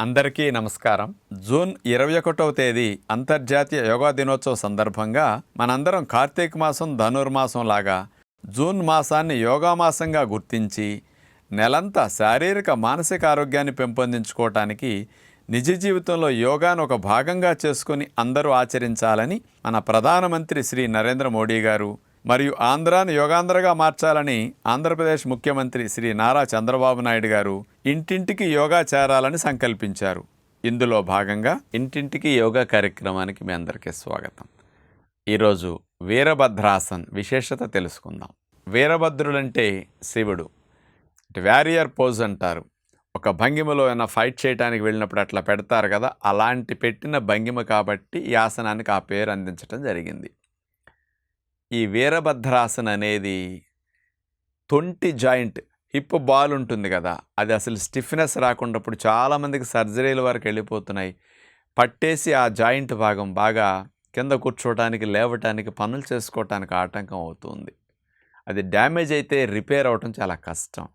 అందరికీ నమస్కారం. జూన్ 21వ తేదీ అంతర్జాతీయ యోగా దినోత్సవ సందర్భంగా మనందరం కార్తీక మాసం ధనుర్మాసం లాగా జూన్ మాసాన్ని యోగా మాసంగా గుర్తించి నెలంతా శారీరక మానసిక ఆరోగ్యాన్ని పెంపొందించుకోవటానికి నిజ జీవితంలో యోగాను ఒక భాగంగా చేసుకుని అందరూ ఆచరించాలని మన ప్రధానమంత్రి శ్రీ నరేంద్ర మోడీ గారు మరియు ఆంధ్రాను యోగాంధ్రగా మార్చాలని ఆంధ్రప్రదేశ్ ముఖ్యమంత్రి శ్రీ నారా చంద్రబాబు నాయుడు గారు ఇంటింటికి యోగా చేరాలని సంకల్పించారు. ఇందులో భాగంగా ఇంటింటికి యోగా కార్యక్రమానికి మీ అందరికీ స్వాగతం. ఈరోజు వీరభద్రాసన్ విశేషత తెలుసుకుందాం. వీరభద్రుడంటే శివుడు, వారియర్ పోజ్ అంటారు. ఒక భంగిమలో ఏమైనా ఫైట్ చేయడానికి వెళ్ళినప్పుడు అట్లా పెడతారు కదా, అలాంటి పెట్టిన భంగిమ కాబట్టి ఈ ఆసనానికి ఆ పేరు అందించడం జరిగింది. ఈ వీరభద్రాసన అనేది తొంటి జాయింట్ హిప్ బాల్ ఉంటుంది కదా, అది అసలు స్టిఫ్నెస్ రాకుండా ఇప్పుడు చాలామందికి సర్జరీల వరకు వెళ్ళిపోతున్నాయి. పట్టేసి ఆ జాయింట్ భాగం బాగా కింద కూర్చోవటానికి, లేవటానికి, పనులు చేసుకోవటానికి ఆటంకం అవుతుంది. అది డ్యామేజ్ అయితే రిపేర్ అవటం చాలా కష్టం.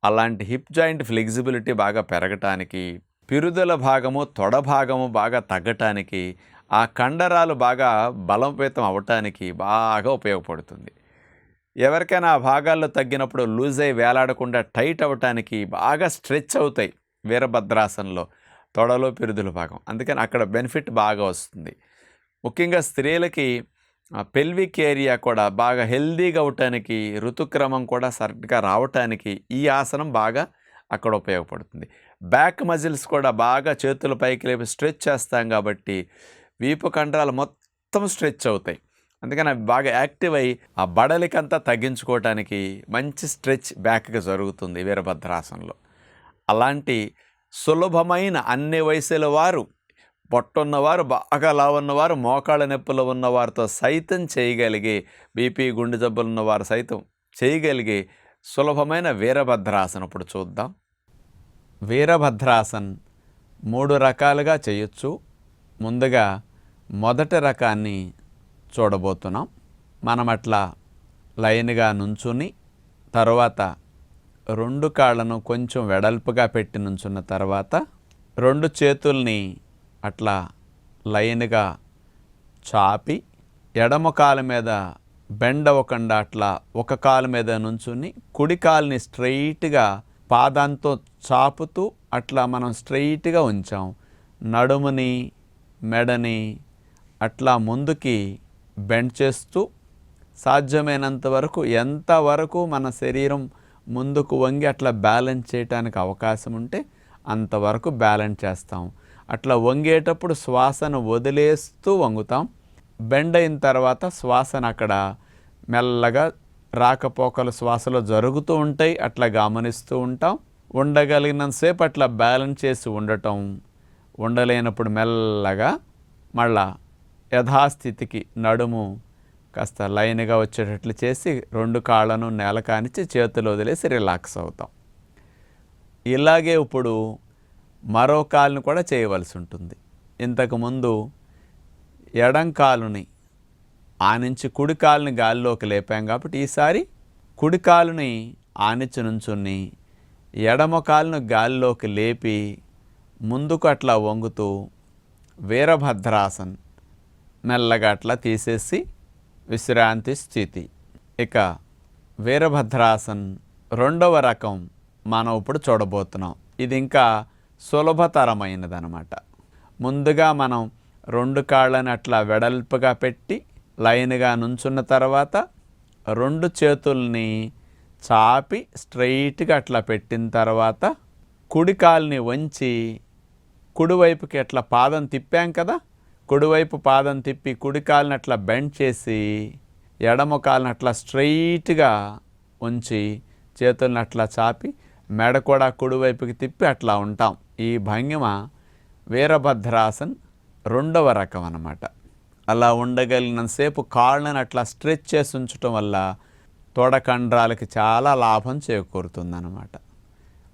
అలాంటి హిప్ జాయింట్ ఫ్లెక్సిబిలిటీ బాగా పెరగటానికి, పిరుదల భాగము తొడ భాగము బాగా తగ్గటానికి, ఆ కండరాలు బాగా బలోపేతం అవ్వటానికి బాగా ఉపయోగపడుతుంది. ఎవరికైనా ఆ భాగాల్లో తగ్గినప్పుడు లూజ్ అయి వేలాడకుండా టైట్ అవ్వటానికి బాగా స్ట్రెచ్ అవుతాయి వీరభద్రాసనంలో తొడలో పిరుదుల భాగం. అందుకని అక్కడ బెనిఫిట్ బాగా వస్తుంది. ముఖ్యంగా స్త్రీలకి పెల్విక్ ఏరియా కూడా బాగా హెల్దీగా అవటానికి, ఋతుక్రమం కూడా సరిగ్గా రావటానికి ఈ ఆసనం బాగా అక్కడ ఉపయోగపడుతుంది. బ్యాక్ మజిల్స్ కూడా బాగా చేతుల పైకి లేపి స్ట్రెచ్ చేస్తాం కాబట్టి వీపు కండరాలు మొత్తం స్ట్రెచ్ అవుతాయి. అందుకని అవి బాగా యాక్టివ్ అయ్యి ఆ బడలికంతా తగ్గించుకోవటానికి మంచి స్ట్రెచ్ బ్యాక్గా జరుగుతుంది వీరభద్రాసనంలో. అలాంటి సులభమైన అన్ని వయసుల వారు, పొట్టున్నవారు, బాగా లావున్నవారు, మోకాళ్ళ నొప్పులు ఉన్నవారితో సైతం చేయగలిగే, బీపీ గుండె జబ్బులు ఉన్నవారు సైతం చేయగలిగే సులభమైన వీరభద్రాసనం ఇప్పుడు చూద్దాం. వీరభద్రాసన్ 3 రకాలుగా చేయొచ్చు. ముందుగా మొదటి రకాన్ని చూడబోతున్నాం. మనం అట్లా లైన్గా నుంచుని తర్వాత 2 కాళ్ళను కొంచెం వెడల్పుగా పెట్టి నుంచున్న తర్వాత 2 చేతుల్ని అట్లా లైన్గా చాపి ఎడమ కాలు మీద బెండ్ అవ్వకుండా అట్లా ఒక కాలు మీద నుంచుని కుడి కాలుని స్ట్రైట్గా పాదంతో చాపుతూ అట్లా మనం స్ట్రైట్గా ఉంచాం. నడుముని, మెడని అట్లా ముందుకి బెండ్ చేస్తూ సాధ్యమైనంత వరకు ఎంతవరకు మన శరీరం ముందుకు వంగి అట్లా బ్యాలెన్స్ చేయడానికి అవకాశం ఉంటే అంతవరకు బ్యాలెన్స్ చేస్తాం. అట్లా వంగేటప్పుడు శ్వాసను వదిలేస్తూ వంగుతాం. బెండ్ అయిన తర్వాత శ్వాసను అక్కడ మెల్లగా రాకపోకలు శ్వాసలో జరుగుతూ ఉంటాయి, అట్లా గమనిస్తూ ఉంటాం. ఉండగలిగినంతసేపు అట్లా బ్యాలెన్స్ చేసి ఉండటం. ఉండలేనప్పుడు మెల్లగా మళ్ళా యథాస్థితికి నడుము కాస్త లైన్గా వచ్చేటట్లు చేసి 2 కాళ్ళను నేల కానిచ్చి చేతులు వదిలేసి రిలాక్స్ అవుతాం. ఇలాగే ఇప్పుడు మరో కాలుని కూడా చేయవలసి ఉంటుంది. ఇంతకుముందు ఎడం కాలుని ఆనించి కుడి కాలుని గాలిలోకి లేపాం కాబట్టి ఈసారి కుడి కాలుని ఆనించి నుంచుని ఎడమ కాలును గాలిలోకి లేపి ముందుకు అట్లా వంగుతూ వీరభద్రాసన్ మెల్లగా అట్లా తీసేసి విశ్రాంతి స్థితి. ఇక వీరభద్రాసన్ 2వ రకం మనం ఇప్పుడు చూడబోతున్నాం. ఇది ఇంకా సులభతరమైనదనమాట. ముందుగా మనం 2 కాళ్ళని అట్లా వెడల్పుగా పెట్టి లైన్గా నుంచున్న తర్వాత 2 చేతుల్ని చాపి స్ట్రైట్గా అట్లా పెట్టిన తర్వాత కుడి కాలుని వంచి కుడివైపుకి అట్లా పాదం తిప్పాం కదా, కుడివైపు పాదం తిప్పి కుడి కాలుని అట్లా బెండ్ చేసి ఎడమ కాలుని అట్లా స్ట్రైట్గా ఉంచి చేతులను అట్లా చాపి మెడ కూడా కుడివైపుకి తిప్పి అట్లా ఉంటాం. ఈ భంగిమ వీరభద్రాసన్ 2వ రకం అన్నమాట. అలా ఉండగలిగినంతసేపు కాళ్ళని అట్లా స్ట్రెచ్ చేసి ఉంచటం వల్ల తొడ కండరాలకి చాలా లాభం చేకూరుతుందన్నమాట.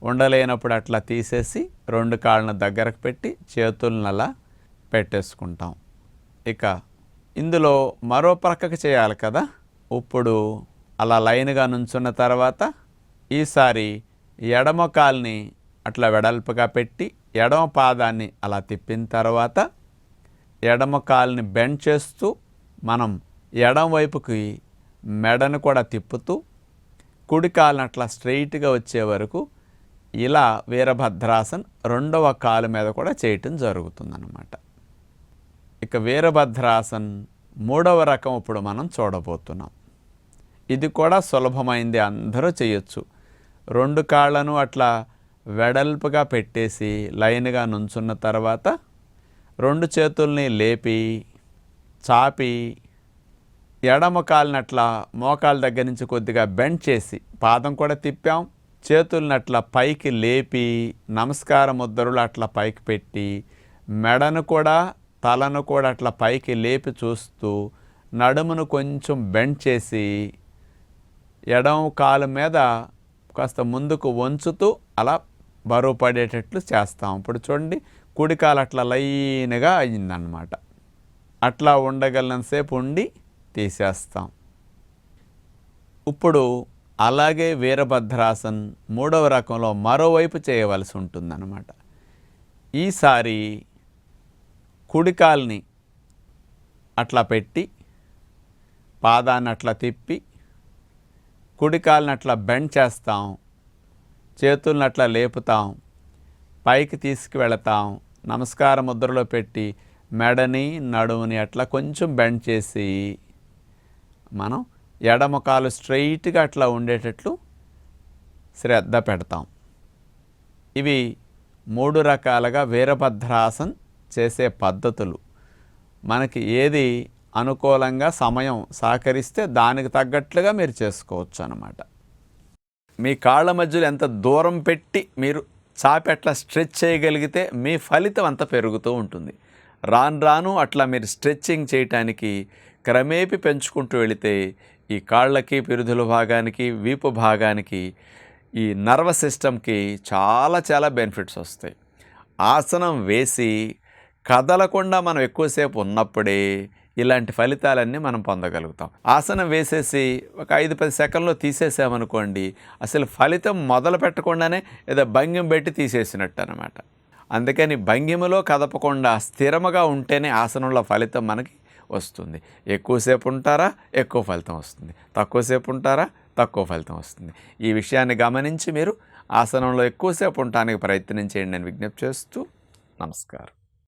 ఉండలేనప్పుడు అట్లా తీసేసి 2 కాళ్ళను దగ్గరకు పెట్టి చేతులను అలా పెట్టేసుకుంటాం. ఇక ఇందులో మరో ప్రక్కకి చేయాలి కదా. ఇప్పుడు అలా లైన్గా నుంచున్న తర్వాత ఈసారి ఎడమ కాలుని అట్లా వెడల్పుగా పెట్టి ఎడమ పాదాన్ని అలా తిప్పిన తర్వాత ఎడమ కాలుని బెండ్ చేస్తూ మనం ఎడమ వైపుకి మెడను కూడా తిప్పుతూ కుడి కాలుని అట్లా స్ట్రైట్గా వచ్చే వరకు ఇలా వీరభద్రాసన్ రెండవ కాలు మీద కూడా చేయటం జరుగుతుందన్నమాట. ఇక వీరభద్రాసన్ మూడవ రకం ఇప్పుడు మనం చూడబోతున్నాం. ఇది కూడా సులభమైంది, అందరూ చేయొచ్చు. రెండు కాళ్ళను అట్లా వెడల్పుగా పెట్టేసి లైన్గా నుంచున్న తర్వాత రెండు చేతుల్ని లేపి చాపి ఎడమ కాలుని అట్లా మోకాళ్ళ దగ్గర నుంచి కొద్దిగా బెండ్ చేసి పాదం కూడా తిప్పాం, చేతుల్ని అట్లా పైకి లేపి నమస్కార ముద్రలు అట్లా పైకి పెట్టి మెడను కూడా తలను కూడా అట్లా పైకి లేపి చూస్తూ నడుమును కొంచెం బెండ్ చేసి ఎడమ కాలు మీద కాస్త ముందుకు వంచుతూ అలా బరువు పడేటట్లు చేస్తాం. ఇప్పుడు చూడండి, కుడి కాలు అట్లా లైన్గా అయిందన్నమాట. అట్లా ఉండగలనంతసేపు ఉండి తీసేస్తాం. ఇప్పుడు అలాగే వీరభద్రాసన్ మూడవ రకంలో మరోవైపు చేయవలసి ఉంటుందన్నమాట. ఈసారి కుడి కాలుని అట్లా పెట్టి పాదాన్ని అట్లా తిప్పి కుడి కాలుని అట్లా బెండ్ చేస్తాం, చేతులను అట్లా లేపుతాం, పైకి తీసుకువెళతాం, నమస్కార ముద్రలో పెట్టి మెడని నడుముని అట్లా కొంచెం బెండ్ చేసి మనం ఎడమ కాలు స్ట్రైట్గా అట్లా ఉండేటట్లు శ్రద్ధ పెడతాం. ఇవి 3 రకాలుగా వీరభద్రాసన్ చేసే పద్ధతులు. మనకి ఏది అనుకూలంగా సమయం సహకరిస్తే దానికి తగ్గట్లుగా మీరు చేసుకోవచ్చు అన్నమాట. మీ కాళ్ళ మధ్యలో ఎంత దూరం పెట్టి మీరు చాపి అట్లా స్ట్రెచ్ చేయగలిగితే మీ ఫలితం అంత పెరుగుతూ ఉంటుంది. రాను రాను అట్లా మీరు స్ట్రెచ్చింగ్ చేయటానికి క్రమేపీ పెంచుకుంటూ వెళితే ఈ కాళ్ళకి, పిరుదుల భాగానికి, వీపు భాగానికి, ఈ నర్వస్ సిస్టమ్కి చాలా చాలా బెనిఫిట్స్ వస్తాయి. ఆసనం వేసి కదలకుండా మనం ఎక్కువసేపు ఉన్నప్పుడే ఇలాంటి ఫలితాలన్నీ మనం పొందగలుగుతాం. ఆసనం వేసేసి ఒక 5-10 సెకండ్లో తీసేసామనుకోండి, అసలు ఫలితం మొదలు పెట్టకుండానే ఏదో భంగిమ పెట్టి తీసేసినట్టు అనమాట. అందుకని భంగిమలో కదపకుండా స్థిరముగా ఉంటేనే ఆసనంలో ఫలితం మనకి వస్తుంది. ఎక్కువసేపు ఉంటారా, ఎక్కువ ఫలితం వస్తుంది. తక్కువసేపు ఉంటారా, తక్కువ ఫలితం వస్తుంది. ఈ విషయాన్ని గమనించి మీరు ఆసనంలో ఎక్కువసేపు ఉండటానికి ప్రయత్నం చేయండి అని విజ్ఞప్తి చేస్తూ నమస్కారం.